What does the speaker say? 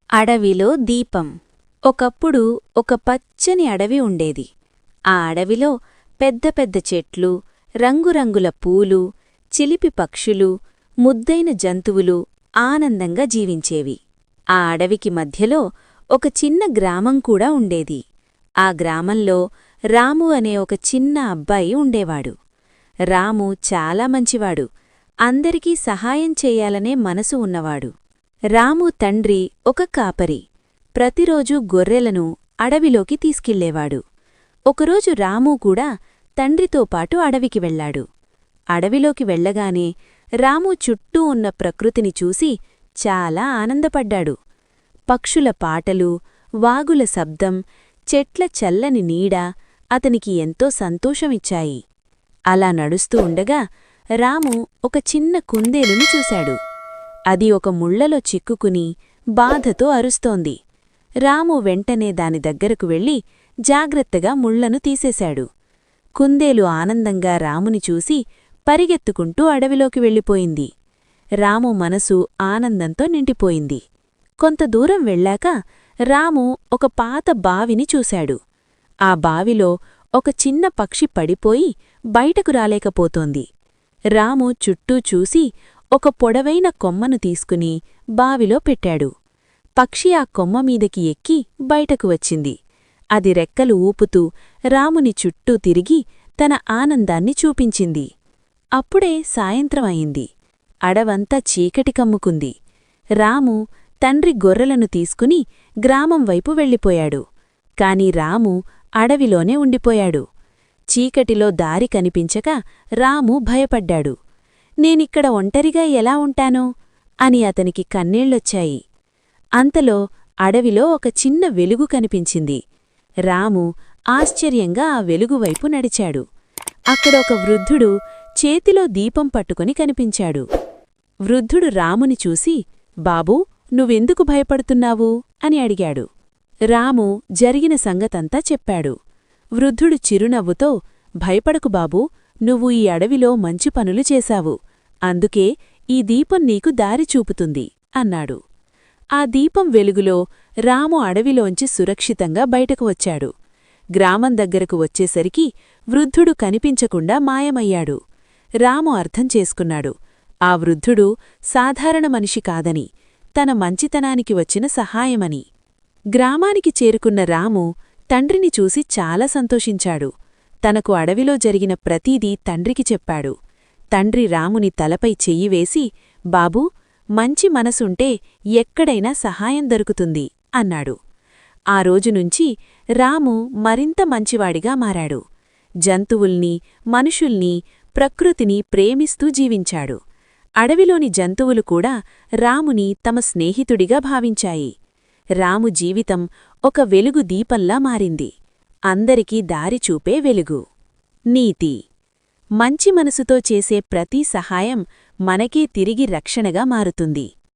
అడవిలో దీపం. ఒకప్పుడు ఒక పచ్చని అడవి ఉండేది. ఆ అడవిలో పెద్ద పెద్ద చెట్లు, రంగురంగుల పూలు, చిలిపి పక్షులు, ముద్దైన జంతువులు ఆనందంగా జీవించేవి. ఆ అడవికి మధ్యలో ఒక చిన్న గ్రామం కూడా ఉండేది. ఆ గ్రామంలో రాము అనే ఒక చిన్న అబ్బాయి ఉండేవాడు. రాము చాలా మంచివాడు. అందరికీ సహాయం చెయ్యాలనే మనసు ఉన్నవాడు. రాము తండ్రి ఒక కాపరి. ప్రతిరోజూ గొర్రెలను అడవిలోకి తీసుకెళ్లేవాడు. ఒకరోజు రాము కూడా తండ్రితో పాటు అడవికి వెళ్లాడు. అడవిలోకి వెళ్లగానే రాము చుట్టూ ఉన్న ప్రకృతిని చూసి చాలా ఆనందపడ్డాడు. పక్షుల పాటలు, వాగుల శబ్దం, చెట్ల చల్లని నీడ అతనికి ఎంతో సంతోషమిచ్చాయి. అలా నడుస్తూ ఉండగా రాము ఒక చిన్న కుందేలును చూశాడు. అది ఒక ముళ్లలో చిక్కుకుని బాధతో అరుస్తోంది. రాము వెంటనే దాని దగ్గరకు వెళ్లి జాగ్రత్తగా ముళ్లను తీసేశాడు. కుందేలు ఆనందంగా రాముని చూసి పరిగెత్తుకుంటూ అడవిలోకి వెళ్ళిపోయింది. రాము మనసు ఆనందంతో నిండిపోయింది. కొంత దూరం వెళ్ళాక రాము ఒక పాత బావిని చూశాడు. ఆ బావిలో ఒక చిన్న పక్షి పడిపోయి బయటకు రాలేకపోతోంది. రాము చుట్టూ చూసి ఒక పొడవైన కొమ్మను తీసుకుని బావిలో పెట్టాడు. పక్షి ఆ కొమ్మ మీదకి ఎక్కి బయటకు వచ్చింది. అది రెక్కలు ఊపుతూ రాముని చుట్టూ తిరిగి తన ఆనందాన్ని చూపించింది. అప్పుడే సాయంత్రం అయింది. అడవంతా చీకటి కమ్ముకుంది. రాము తండ్రి గొర్రెలను తీసుకుని గ్రామం వైపు వెళ్ళిపోయాడు. కాని రాము అడవిలోనే ఉండిపోయాడు. చీకటిలో దారి కనిపించక రాము భయపడ్డాడు. నేనిక్కడ ఒంటరిగా ఎలా ఉంటానో అని అతనికి కన్నీళ్లొచ్చాయి. అంతలో అడవిలో ఒక చిన్న వెలుగు కనిపించింది. రాము ఆశ్చర్యంగా ఆ వెలుగువైపు నడిచాడు. అక్కడ ఒక వృద్ధుడు చేతిలో దీపం పట్టుకుని కనిపించాడు. వృద్ధుడు రాముని చూసి, బాబూ, నువ్వెందుకు భయపడుతున్నావు అని అడిగాడు. రాము జరిగిన సంగతంతా చెప్పాడు. వృద్ధుడు చిరునవ్వుతో, భయపడకు బాబూ, నువ్వు ఈ అడవిలో మంచి పనులు చేశావు. అందుకే ఈ దీపం నీకు దారి చూపుతుంది అన్నాడు. ఆ దీపం వెలుగులో రాము అడవిలోంచి సురక్షితంగా బయటకు వచ్చాడు. గ్రామం దగ్గరకు వచ్చేసరికి వృద్ధుడు కనిపించకుండా మాయమయ్యాడు. రాము అర్థం చేసుకున్నాడు, ఆ వృద్ధుడు సాధారణ మనిషి కాదని, తన మంచితనానికి వచ్చిన సహాయమని. గ్రామానికి చేరుకున్న రాము తండ్రిని చూసి చాలా సంతోషించాడు. తనకు అడవిలో జరిగిన ప్రతీదీ తండ్రికి చెప్పాడు. తండ్రి రాముని తలపై చెయ్యివేసి, బాబూ, మంచి మనసుంటే ఎక్కడైనా సహాయం దొరుకుతుంది అన్నాడు. ఆ రోజునుంచి రాము మరింత మంచివాడిగా మారాడు. జంతువుల్ని, మనుషుల్ని, ప్రకృతిని ప్రేమిస్తూ జీవించాడు. అడవిలోని జంతువులు కూడా రాముని తమ స్నేహితుడిగా భావించాయి. రాము జీవితం ఒక వెలుగు దీపంలా మారింది. అందరికీ దారి చూపే వెలుగు. నీతి: మంచి మనసుతో చేసే ప్రతి సహాయం మనకే తిరిగి రక్షణగా మారుతుంది.